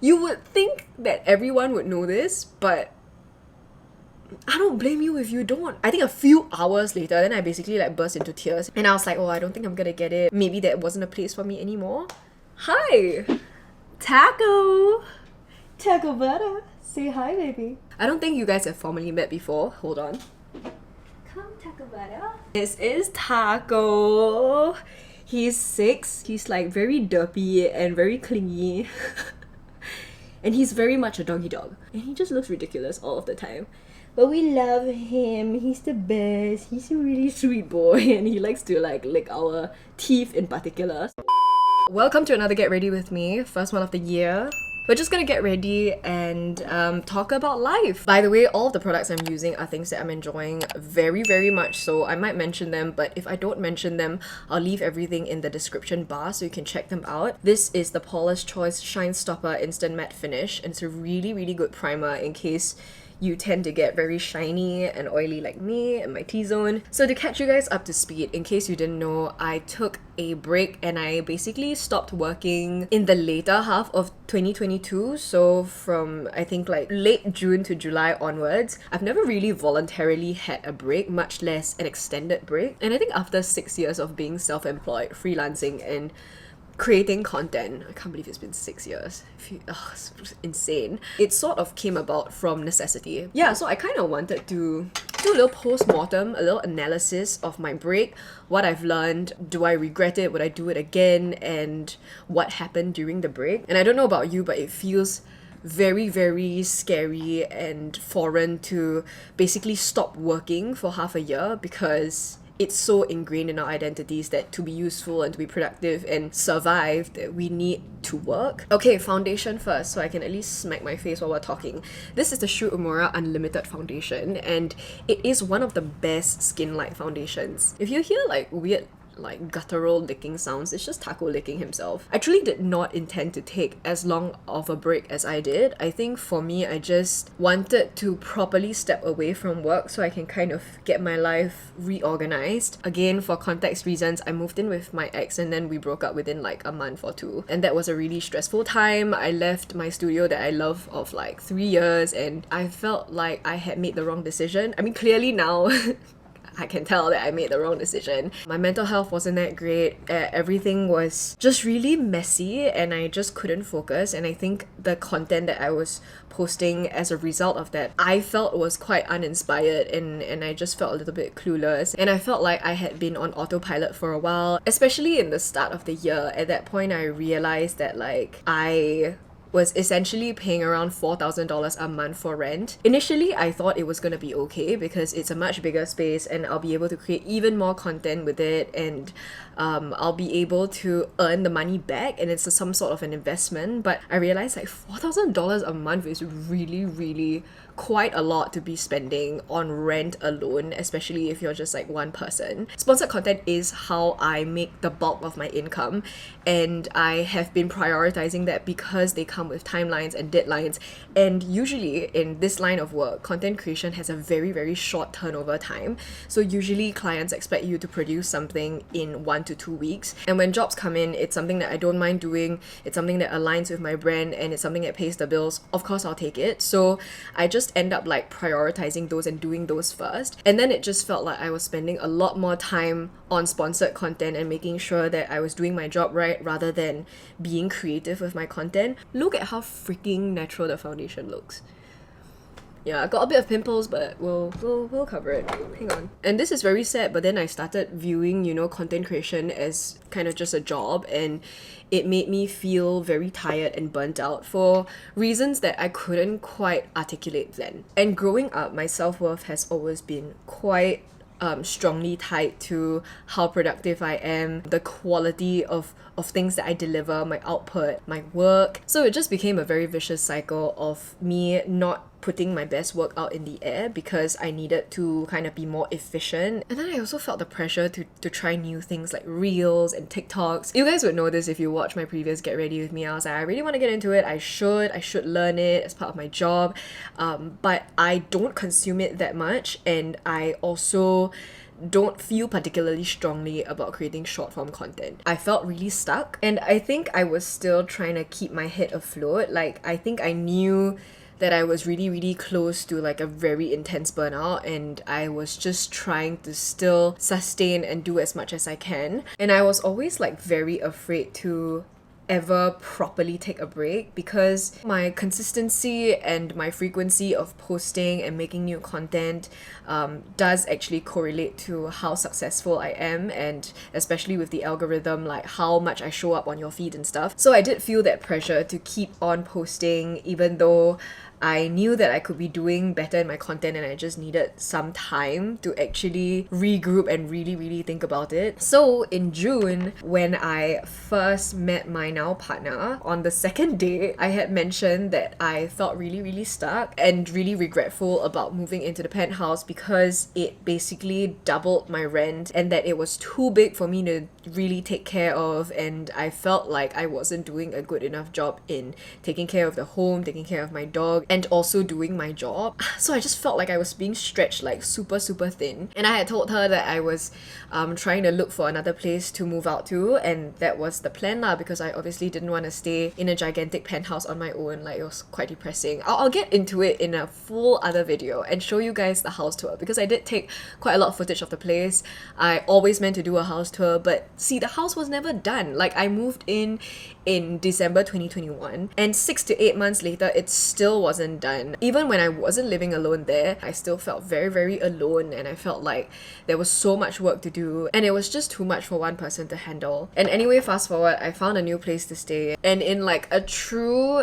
You would think that everyone would know this, but I don't blame you if you don't. I think a few hours later, then I basically like burst into tears. And I was like, oh, I don't think I'm gonna get it. Maybe that wasn't a place for me anymore. Hi! Taco! Taco butter. Say hi, baby. I don't think you guys have formally met before. Hold on. Come, Taco butter. This is Taco. He's 6. He's like very derpy and very clingy. And he's very much a doggy dog. And he just looks ridiculous all of the time. But we love him. He's the best. He's a really sweet boy. And he likes to like lick our teeth in particular. Welcome to another Get Ready With Me. First one of the year. We're just gonna get ready and talk about life. By the way, all of the products I'm using are things that I'm enjoying very, very much so. I might mention them, but if I don't mention them, I'll leave everything in the description bar so you can check them out. This is the Paula's Choice Shine Stopper Instant Matte Finish, and it's a really, really good primer in case you tend to get very shiny and oily like me and my T-zone. So to catch you guys up to speed, in case you didn't know, I took a break and I basically stopped working in the later half of 2022. So from I think like late June to July onwards, I've never really voluntarily had a break, much less an extended break. And I think after 6 years of being self-employed, freelancing and creating content, I can't believe it's been 6 years. It's insane. It sort of came about from necessity. Yeah, so I kind of wanted to do a little post-mortem, a little analysis of my break, what I've learned, do I regret it, would I do it again, and what happened during the break. And I don't know about you, but it feels very, very scary and foreign to basically stop working for half a year because it's so ingrained in our identities that to be useful and to be productive and survive, that we need to work. Okay, foundation first, so I can at least smack my face while we're talking. This is the Uemura Unlimited Foundation, and it is one of the best skin-like foundations. If you hear like weird like guttural licking sounds, it's just Taco licking himself. I truly did not intend to take as long of a break as I did. I think for me, I just wanted to properly step away from work so I can kind of get my life reorganized. Again, for context reasons, I moved in with my ex and then we broke up within like a month or two. And that was a really stressful time. I left my studio that I love of like 3 years and I felt like I had made the wrong decision. I mean, clearly now I can tell that I made the wrong decision. My mental health wasn't that great. Everything was just really messy and I just couldn't focus. And I think the content that I was posting as a result of that, I felt was quite uninspired and I just felt a little bit clueless. And I felt like I had been on autopilot for a while, especially in the start of the year. At that point, I realized that like I was essentially paying around $4,000 a month for rent. Initially, I thought it was gonna be okay because it's a much bigger space and I'll be able to create even more content with it and I'll be able to earn the money back and it's some sort of an investment. But I realized like $4,000 a month is really, really quite a lot to be spending on rent alone, especially if you're just like one person. Sponsored content is how I make the bulk of my income and I have been prioritizing that because they come with timelines and deadlines, and usually in this line of work, content creation has a very, very short turnover time. So usually clients expect you to produce something in 1 to 2 weeks, and when jobs come in, it's something that I don't mind doing, it's something that aligns with my brand, and it's something that pays the bills. Of course I'll take it. So I just end up like prioritizing those and doing those first, and then it just felt like I was spending a lot more time on sponsored content and making sure that I was doing my job right rather than being creative with my content. Look at how freaking natural the foundation looks. Yeah, I got a bit of pimples, but we'll cover it. Hang on. And this is very sad, but then I started viewing, you know, content creation as kind of just a job, and it made me feel very tired and burnt out for reasons that I couldn't quite articulate then. And growing up, my self-worth has always been quite strongly tied to how productive I am, the quality of things that I deliver, my output, my work. So it just became a very vicious cycle of me not putting my best work out in the air because I needed to kind of be more efficient. And then I also felt the pressure to try new things like Reels and TikToks. You guys would know this if you watch my previous Get Ready With Me. I was like, I really want to get into it. I should learn it as part of my job. But I don't consume it that much, and I also don't feel particularly strongly about creating short form content. I felt really stuck, and I think I was still trying to keep my head afloat. Like, I think I knew that I was really, really close to like a very intense burnout, and I was just trying to still sustain and do as much as I can. And I was always like very afraid to ever properly take a break, because my consistency and my frequency of posting and making new content does actually correlate to how successful I am, and especially with the algorithm, like how much I show up on your feed and stuff. So I did feel that pressure to keep on posting, even though I knew that I could be doing better in my content, and I just needed some time to actually regroup and really, really think about it. So in June, when I first met my now partner, on the second date, I had mentioned that I felt really, really stuck and really regretful about moving into the penthouse, because it basically doubled my rent and that it was too big for me to really take care of, and I felt like I wasn't doing a good enough job in taking care of the home, taking care of my dog, and also doing my job. So I just felt like I was being stretched like super, super thin. And I had told her that I was trying to look for another place to move out to, and that was the plan lah, because I obviously didn't want to stay in a gigantic penthouse on my own. Like, it was quite depressing. I'll get into it in a full other video and show you guys the house tour, because I did take quite a lot of footage of the place. I always meant to do a house tour, but see, the house was never done. Like, I moved in December 2021, and 6 to 8 months later, it still wasn't done. Even when I wasn't living alone there, I still felt very, very alone, and I felt like there was so much work to do, and it was just too much for one person to handle. And anyway, fast forward, I found a new place to stay, and in like a true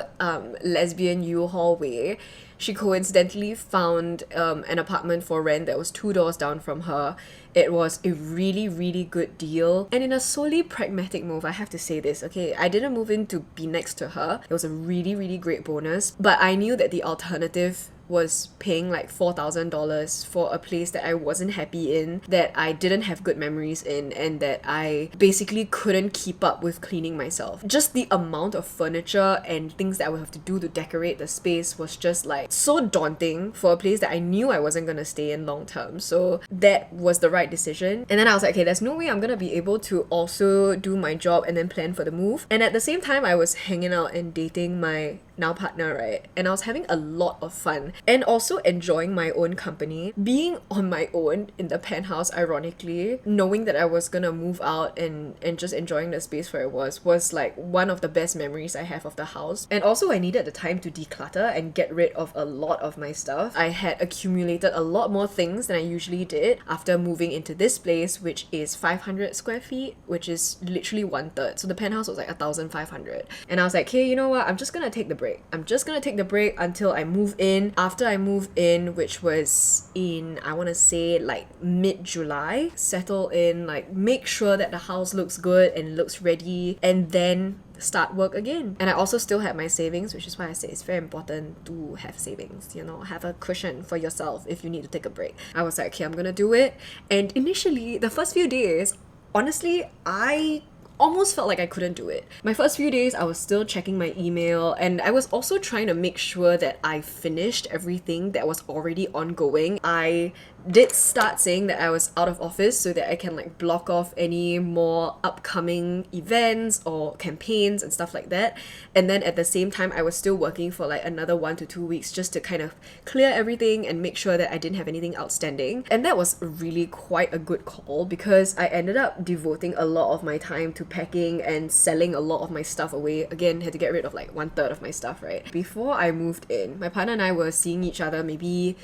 lesbian U-Haul way, she coincidentally found an apartment for rent that was 2 doors down from her. It was a really, really good deal. And in a solely pragmatic move, I have to say this, okay? I didn't move in to be next to her. It was a really, really great bonus. But I knew that the alternative was paying like $4,000 for a place that I wasn't happy in, that I didn't have good memories in, and that I basically couldn't keep up with cleaning myself. Just the amount of furniture and things that I would have to do to decorate the space was just like so daunting for a place that I knew I wasn't gonna stay in long term. So that was the right decision. And then I was like, okay, there's no way I'm gonna be able to also do my job and then plan for the move. And at the same time, I was hanging out and dating my now partner, right? And I was having a lot of fun and also enjoying my own company. Being on my own in the penthouse, ironically, knowing that I was gonna move out and just enjoying the space where it was like one of the best memories I have of the house. And also, I needed the time to declutter and get rid of a lot of my stuff. I had accumulated a lot more things than I usually did after moving into this place, which is 500 square feet, which is literally 1/3. So the penthouse was like 1,500. And I was like, hey, you know what? I'm just gonna take the break. I'm just gonna take the break until I move in. After I moved in, which was in, I want to say like mid-July, settle in, like make sure that the house looks good and looks ready, and then start work again. And I also still had my savings, which is why I say it's very important to have savings, you know, have a cushion for yourself if you need to take a break. I was like, okay, I'm gonna do it. And initially, the first few days, honestly, I almost felt like I couldn't do it. My first few days, I was still checking my email, and I was also trying to make sure that I finished everything that was already ongoing. I did start saying that I was out of office so that I can like block off any more upcoming events or campaigns and stuff like that. And then at the same time, I was still working for like another 1 to 2 weeks just to kind of clear everything and make sure that I didn't have anything outstanding. And that was really quite a good call, because I ended up devoting a lot of my time to packing and selling a lot of my stuff away. Again, had to get rid of like 1/3 of my stuff, right? Before I moved in, my partner and I were seeing each other maybe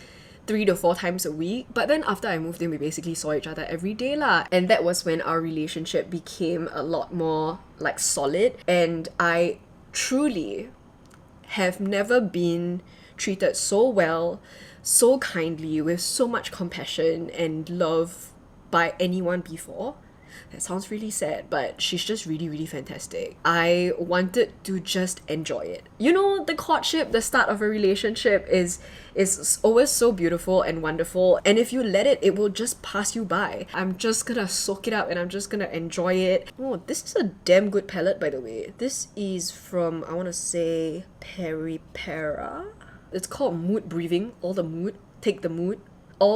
3 to 4 times a week. But then after I moved in, we basically saw each other every day lah. And that was when our relationship became a lot more like solid. And I truly have never been treated so well, so kindly, with so much compassion and love by anyone before. That sounds really sad, but she's just really, really fantastic. I wanted to just enjoy it. You know, the courtship, the start of a relationship is always so beautiful and wonderful. And if you let it, it will just pass you by. I'm just gonna soak it up and I'm just gonna enjoy it. Oh, this is a damn good palette, by the way. This is from, I want to say, Peripera. It's called Mood Breathing. All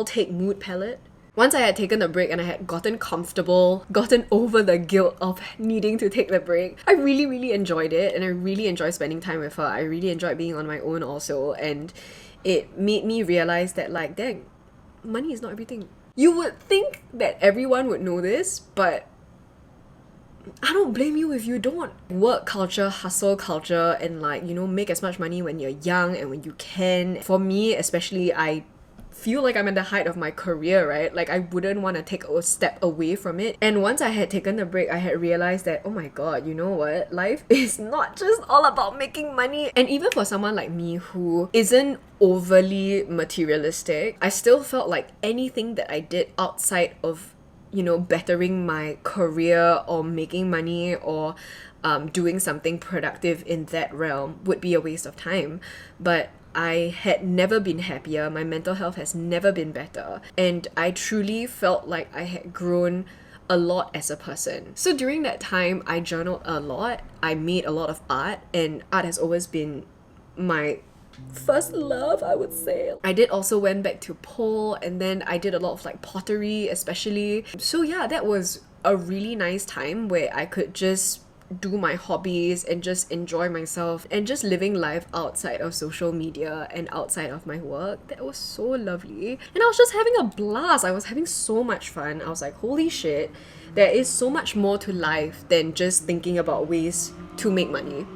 take mood palette. Once I had taken the break and I had gotten comfortable, gotten over the guilt of needing to take the break, I really, really enjoyed it, and I really enjoyed spending time with her. I really enjoyed being on my own also, and it made me realize that, like, dang, money is not everything. You would think that everyone would know this, but I don't blame you if you don't. Work culture, hustle culture, and like, you know, make as much money when you're young and when you can. For me, especially, I feel like I'm at the height of my career, right? Like, I wouldn't want to take a step away from it. And once I had taken the break, I had realized that, oh my god, you know what? Life is not just all about making money. And even for someone like me who isn't overly materialistic, I still felt like anything that I did outside of, you know, bettering my career or making money or doing something productive in that realm would be a waste of time. But I had never been happier, my mental health has never been better, and I truly felt like I had grown a lot as a person. So during that time, I journaled a lot, I made a lot of art, and art has always been my first love, I would say. I did also went back to pole, and then I did a lot of like pottery especially. So yeah, that was a really nice time where I could just do my hobbies and just enjoy myself and just living life outside of social media and outside of my work. That was so lovely, and I was just having a blast. I was having so much fun. I was like, holy shit, there is so much more to life than just thinking about ways to make money.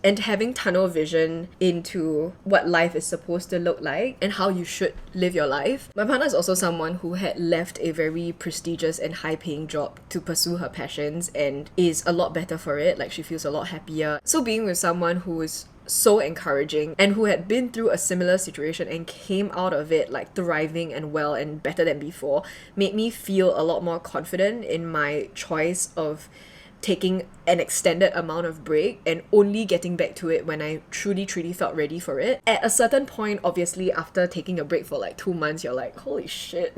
And having tunnel vision into what life is supposed to look like and how you should live your life. My partner is also someone who had left a very prestigious and high-paying job to pursue her passions and is a lot better for it. Like, she feels a lot happier. So being with someone who is so encouraging and who had been through a similar situation and came out of it like thriving and well and better than before made me feel a lot more confident in my choice of taking an extended amount of break and only getting back to it when I truly felt ready for it. At a certain point, obviously, after taking a break for like 2 months, you're like, holy shit,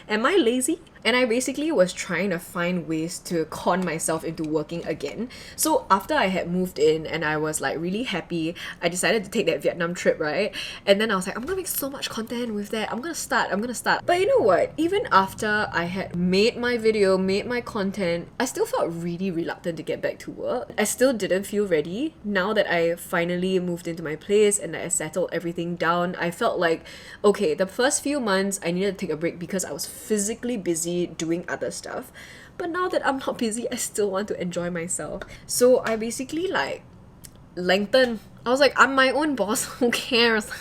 am I lazy? And I basically was trying to find ways to con myself into working again. So after I had moved in and I was like really happy, I decided to take that Vietnam trip, right? And then I was like, I'm gonna make so much content with that. I'm gonna start. But you know what? Even after I had made my video, made my content, I still felt really reluctant to get back to work. I still didn't feel ready. Now that I finally moved into my place and I settled everything down, I felt like, okay, the first few months I needed to take a break because I was physically busy doing other stuff. But now that I'm not busy, I still want to enjoy myself. So I basically like lengthened. I was like, I'm my own boss, who cares?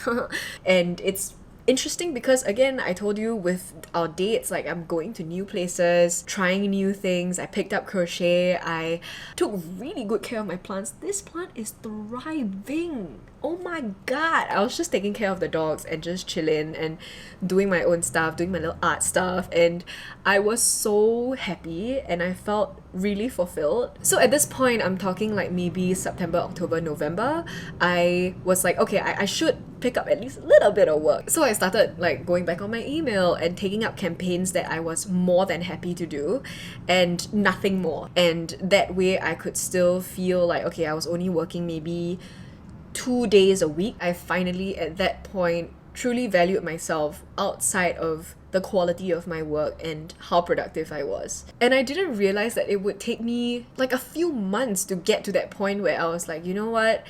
And it's interesting because, again, I told you with our dates, like, I'm going to new places, trying new things. I picked up crochet. I took really good care of my plants. This plant is thriving. Oh my god. I was just taking care of the dogs and just chilling and doing my own stuff, doing my little art stuff, and I was so happy and I felt really fulfilled. So at this point, I'm talking like maybe September, October, November, I was like, okay, I should pick up at least a little bit of work. So I started like going back on my email and taking up campaigns that I was more than happy to do and nothing more. And that way I could still feel like, okay, I was only working maybe 2 days a week. I finally, at that point, truly valued myself outside of the quality of my work and how productive I was. And I didn't realize that it would take me like a few months to get to that point where I was like, you know what?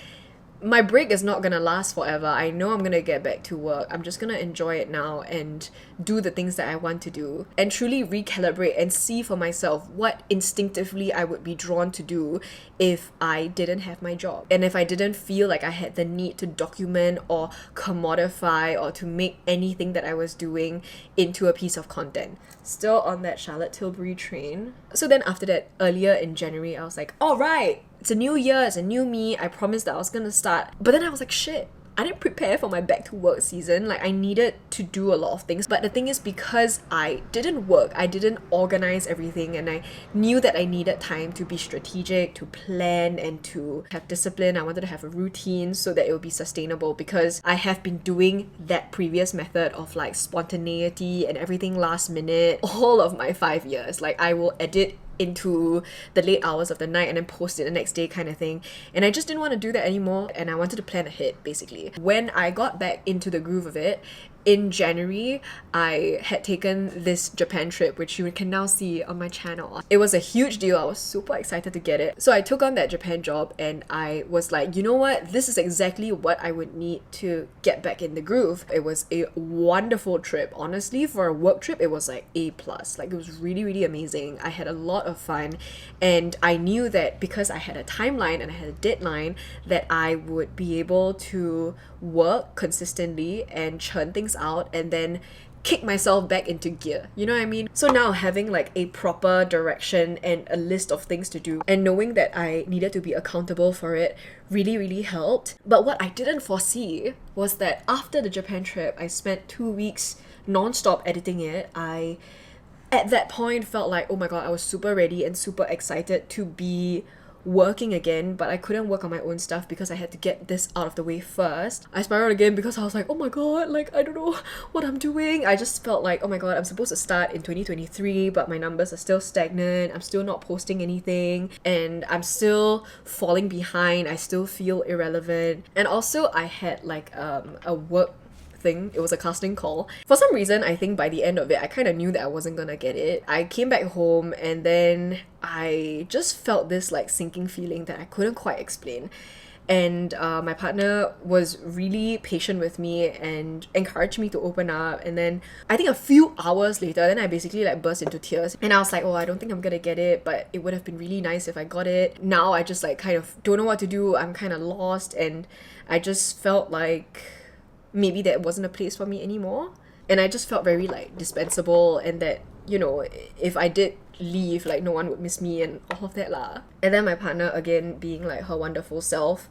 My break is not gonna last forever. I know I'm gonna get back to work. I'm just gonna enjoy it now and do the things that I want to do and truly recalibrate and see for myself what instinctively I would be drawn to do if I didn't have my job. And if I didn't feel like I had the need to document or commodify or to make anything that I was doing into a piece of content. Still on that Charlotte Tilbury train. So then after that, earlier in January, I was like, all right, it's a new year, it's a new me. I promised that I was gonna start. But then I was like, shit, I didn't prepare for my back to work season. Like, I needed to do a lot of things. But the thing is, because I didn't work, I didn't organize everything, and I knew that I needed time to be strategic, to plan, and to have discipline. I wanted to have a routine so that it would be sustainable, because I have been doing that previous method of like spontaneity and everything last minute all of my 5 years. Like, I will edit into the late hours of the night and then post it the next day kind of thing, and I just didn't want to do that anymore, and I wanted to plan ahead basically. When I got back into the groove of it, in January, I had taken this Japan trip, which you can now see on my channel. It was a huge deal. I was super excited to get it. So I took on that Japan job and I was like, you know what? This is exactly what I would need to get back in the groove. It was a wonderful trip. Honestly, for a work trip, it was like A+. Like, it was really, really amazing. I had a lot of fun, and I knew that because I had a timeline and I had a deadline, that I would be able to work consistently and churn things out and then kick myself back into gear. You know what I mean? So now having like a proper direction and a list of things to do and knowing that I needed to be accountable for it really, really helped. But what I didn't foresee was that after the Japan trip, I spent 2 weeks non-stop editing it. I at that point felt like, oh my god, I was super ready and super excited to be working again, but I couldn't work on my own stuff because I had to get this out of the way first. I spiraled again because I was like, oh my god, like, I don't know what I'm doing. I just felt like, oh my god, I'm supposed to start in 2023, but my numbers are still stagnant. I'm still not posting anything, and I'm still falling behind. I still feel irrelevant. And also I had like a work thing. It was a casting call. For some reason, I think by the end of it, I kind of knew that I wasn't gonna get it. I came back home and then I just felt this like sinking feeling that I couldn't quite explain. And my partner was really patient with me and encouraged me to open up. And then I think a few hours later, then I basically like burst into tears. And I was like, oh, I don't think I'm gonna get it, but it would have been really nice if I got it. Now I just like kind of don't know what to do. I'm kind of lost, and I just felt like maybe that wasn't a place for me anymore. And I just felt very like dispensable, and that, you know, if I did leave, like no one would miss me and all of that lah. And then my partner, again being like her wonderful self,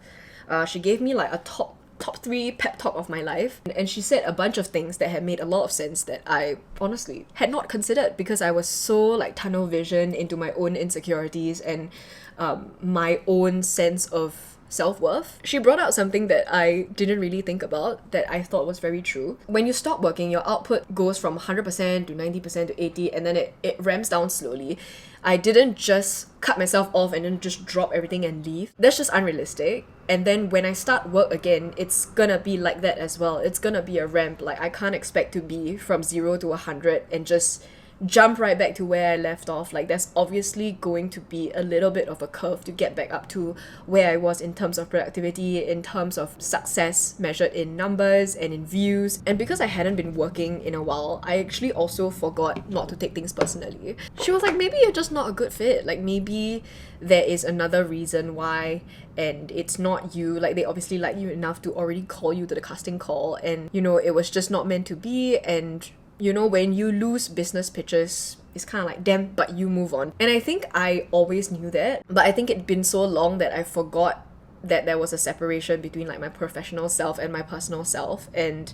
she gave me like a top 3 pep talk of my life, and she said a bunch of things that had made a lot of sense that I honestly had not considered because I was so like tunnel vision into my own insecurities and my own sense of self-worth. She brought out something that I didn't really think about that I thought was very true. When you stop working, your output goes from 100% to 90% to 80%, and then it ramps down slowly. I didn't just cut myself off and then just drop everything and leave. That's just unrealistic. And then when I start work again, it's gonna be like that as well. It's gonna be a ramp. Like, I can't expect to be from 0 to 100 and just jump right back to where I left off. Like, there's obviously going to be a little bit of a curve to get back up to where I was in terms of productivity, in terms of success measured in numbers and in views. And because I hadn't been working in a while, I actually also forgot not to take things personally. She was like, maybe you're just not a good fit. Like, maybe there is another reason why, and it's not you. Like, they obviously like you enough to already call you to the casting call, and you know, it was just not meant to be. And you know, when you lose business pitches, it's kind of like, damn, but you move on. And I think I always knew that, but I think it'd been so long that I forgot that there was a separation between like my professional self and my personal self. And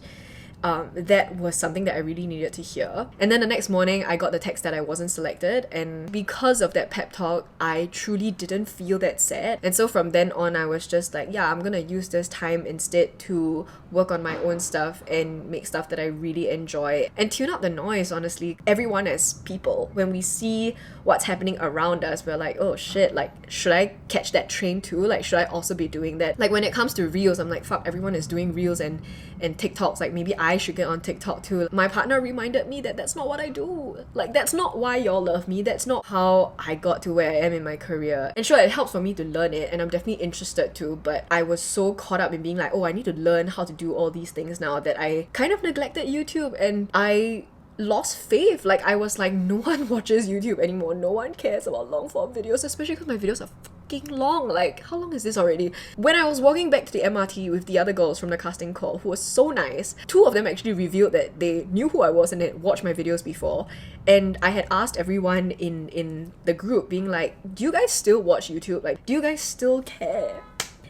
that was something that I really needed to hear. And then the next morning, I got the text that I wasn't selected, and because of that pep talk, I truly didn't feel that sad. And so from then on, I was just like, yeah, I'm gonna use this time instead to work on my own stuff and make stuff that I really enjoy and tune out the noise. Honestly, everyone as people, when we see what's happening around us, we're like, oh shit, like, should I catch that train too? Like, should I also be doing that? Like, when it comes to reels, I'm like, fuck, everyone is doing reels and TikToks. Like, maybe I should get on TikTok too. My partner reminded me that that's not what I do. Like, that's not why y'all love me. That's not how I got to where I am in my career. And sure, it helps for me to learn it, and I'm definitely interested too, but I was so caught up in being like, oh, I need to learn how to do all these things now, that I kind of neglected YouTube, and I lost faith. Like, I was like, no one watches YouTube anymore. No one cares about long form videos, especially because my videos are fucking long. Like, how long is this already? When I was walking back to the MRT with the other girls from the casting call, who was so nice, 2 of them actually revealed that they knew who I was and had watched my videos before. And I had asked everyone in the group, being like, do you guys still watch YouTube? Like, do you guys still care?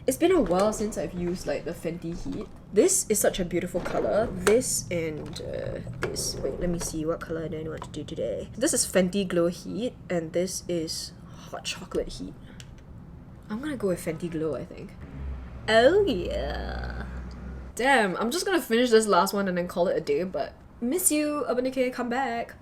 It's been a while since I've used like the Fenty Heat. This is such a beautiful color. This and this. Wait, let me see, what color do I want to do today? This is Fenty Glow Heat, and this is Hot Chocolate Heat. I'm gonna go with Fenty Glow, I think. Oh yeah. Damn, I'm just gonna finish this last one and then call it a day, but miss you, Urban Decay, come back.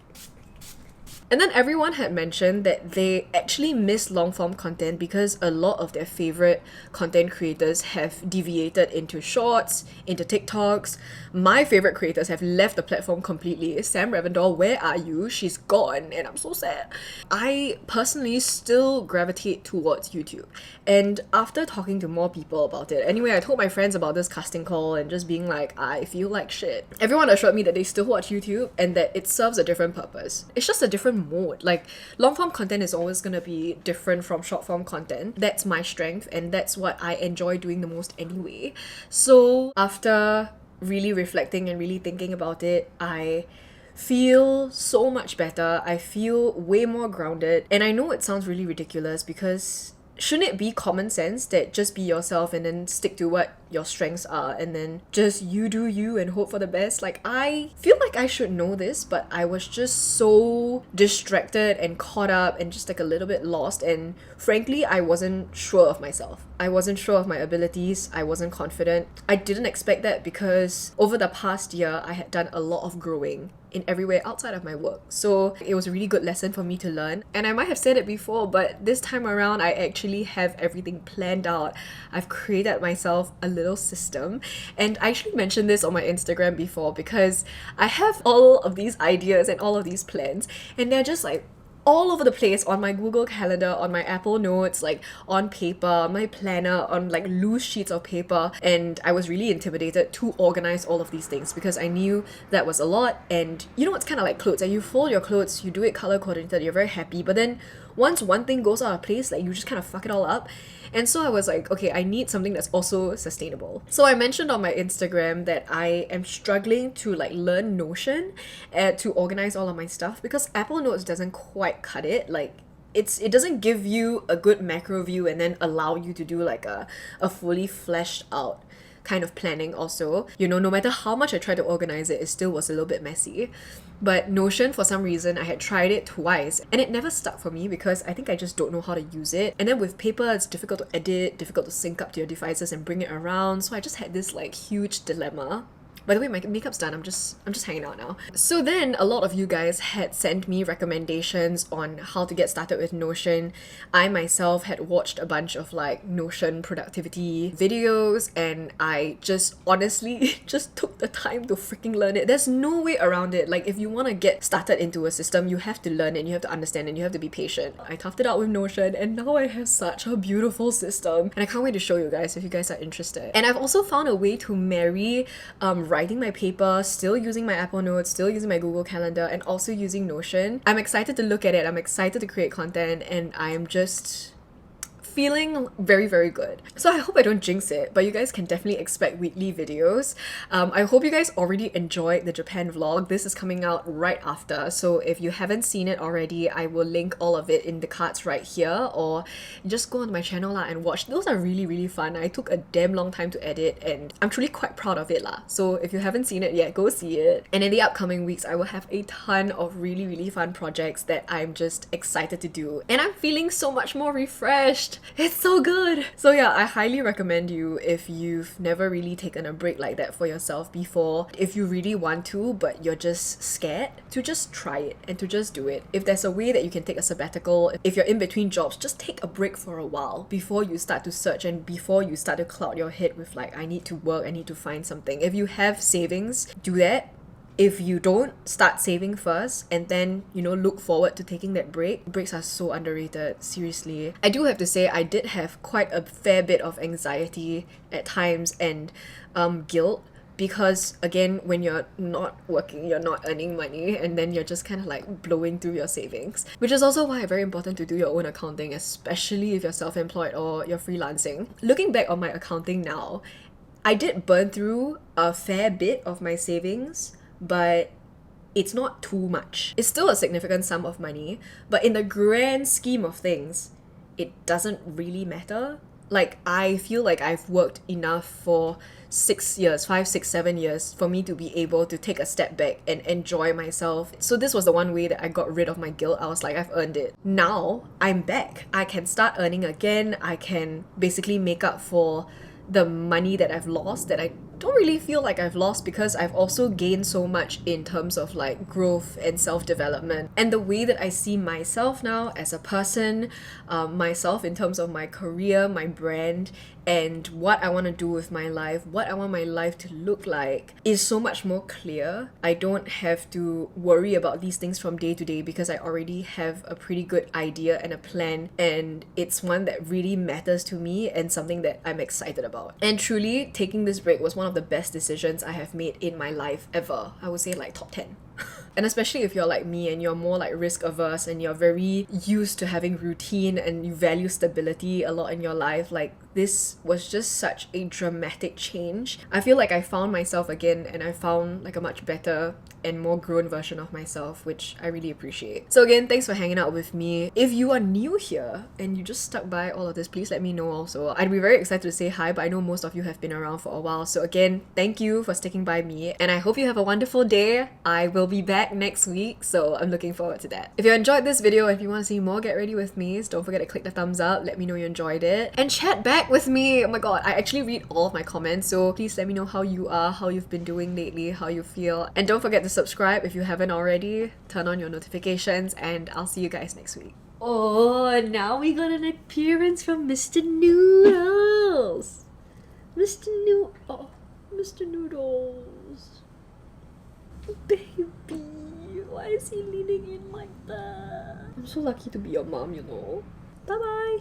And then everyone had mentioned that they actually miss long form content because a lot of their favorite content creators have deviated into shorts, into TikToks. My favorite creators have left the platform completely. Sam Ravendall, where are you? She's gone and I'm so sad. I personally still gravitate towards YouTube. And after talking to more people about it, anyway, I told my friends about this casting call and just being like, I feel like shit. Everyone assured me that they still watch YouTube and that it serves a different purpose. It's just a different mode. Like, long form content is always gonna be different from short form content. That's my strength and that's what I enjoy doing the most anyway. So after really reflecting and really thinking about it, I feel so much better. I feel way more grounded. And I know it sounds really ridiculous because shouldn't it be common sense that just be yourself and then stick to what your strengths are and then just you do you and hope for the best? Like, I feel like I should know this, but I was just so distracted and caught up and just like a little bit lost, and frankly I wasn't sure of myself. I wasn't sure of my abilities. I wasn't confident. I didn't expect that because over the past year I had done a lot of growing in every way outside of my work. So it was a really good lesson for me to learn. And I might have said it before, but this time around I actually have everything planned out. I've created myself a little system. And I actually mentioned this on my Instagram before because I have all of these ideas and all of these plans and they're just like all over the place on my Google Calendar, on my Apple Notes, like on paper, on my planner, on like loose sheets of paper. And I was really intimidated to organize all of these things because I knew that was a lot. And you know, it's kind of like clothes. And you fold your clothes, you do it color coordinated, you're very happy. But then once one thing goes out of place, like you just kind of fuck it all up. And so I was like, okay, I need something that's also sustainable. So I mentioned on my Instagram that I am struggling to like learn Notion to organize all of my stuff because Apple Notes doesn't quite cut it. Like, it doesn't give you a good macro view and then allow you to do like a fully fleshed out kind of planning also. You know, no matter how much I tried to organize it, it still was a little bit messy. But Notion, for some reason, I had tried it twice and it never stuck for me because I think I just don't know how to use it. And then with paper, it's difficult to edit, difficult to sync up to your devices and bring it around. So I just had this like huge dilemma. By the way, my makeup's done. I'm just hanging out now. So then a lot of you guys had sent me recommendations on how to get started with Notion. I myself had watched a bunch of like Notion productivity videos and I just honestly just took the time to freaking learn it. There's no way around it. Like, if you want to get started into a system, you have to learn and you have to understand and you have to be patient. I toughed it out with Notion and now I have such a beautiful system. And I can't wait to show you guys if you guys are interested. And I've also found a way to marry writing my paper, still using my Apple Notes, still using my Google Calendar, and also using Notion. I'm excited to look at it. I'm excited to create content, and I'm just feeling very, very good. So I hope I don't jinx it, but you guys can definitely expect weekly videos. I hope you guys already enjoyed the Japan vlog. This is coming out right after, so if you haven't seen it already, I will link all of it in the cards right here, or just go onto my channel and watch. Those are really, really fun. I took a damn long time to edit and I'm truly quite proud of it . So if you haven't seen it yet, go see it. And in the upcoming weeks, I will have a ton of really, really fun projects that I'm just excited to do. And I'm feeling so much more refreshed. It's so good! So yeah, I highly recommend you, if you've never really taken a break like that for yourself before, if you really want to but you're just scared, to just try it and to just do it. If there's a way that you can take a sabbatical, if you're in between jobs, just take a break for a while before you start to search and before you start to cloud your head with like, I need to work, I need to find something. If you have savings, do that. If you don't, start saving first and then, you know, look forward to taking that break. Breaks are so underrated, seriously. I do have to say, I did have quite a fair bit of anxiety at times and guilt, because again, when you're not working, you're not earning money, and then you're just kind of like blowing through your savings, which is also why it's very important to do your own accounting, especially if you're self-employed or you're freelancing. Looking back on my accounting now, I did burn through a fair bit of my savings, but it's not too much. It's still a significant sum of money, but in the grand scheme of things, it doesn't really matter. Like, I feel like I've worked enough for 6 years, 5, 6, 7 years for me to be able to take a step back and enjoy myself. So this was the one way that I got rid of my guilt. I was like, I've earned it. Now I'm back. I can start earning again. I can basically make up for the money that I've lost, that I don't really feel like I've lost because I've also gained so much in terms of like growth and self-development and the way that I see myself now as a person, myself in terms of my career, my brand, and what I want to do with my life, what I want my life to look like is so much more clear. I don't have to worry about these things from day to day because I already have a pretty good idea and a plan, and it's one that really matters to me and something that I'm excited about. And truly, taking this break was one of the best decisions I have made in my life ever. I would say like top 10. And especially if you're like me and you're more like risk averse and you're very used to having routine and you value stability a lot in your life, like this was just such a dramatic change. I feel like I found myself again and I found like a much better and more grown version of myself, which I really appreciate. So again, thanks for hanging out with me. If you are new here and you just stuck by all of this, please let me know also. I'd be very excited to say hi, but I know most of you have been around for a while. So again, thank you for sticking by me and I hope you have a wonderful day. I will be back next week, so I'm looking forward to that. If you enjoyed this video and if you want to see more Get Ready With Me, don't forget to click the thumbs up, let me know you enjoyed it, and chat back with me. Oh my god, I actually read all of my comments, so please let me know how you are, how you've been doing lately, how you feel, and don't forget to subscribe if you haven't already, turn on your notifications, and I'll see you guys next week. Oh, now we got an appearance from Mr. Noodles! Mr. Mr. Noodles. Baby, why is he leaning in like that? I'm so lucky to be your mom, you know. Bye-bye!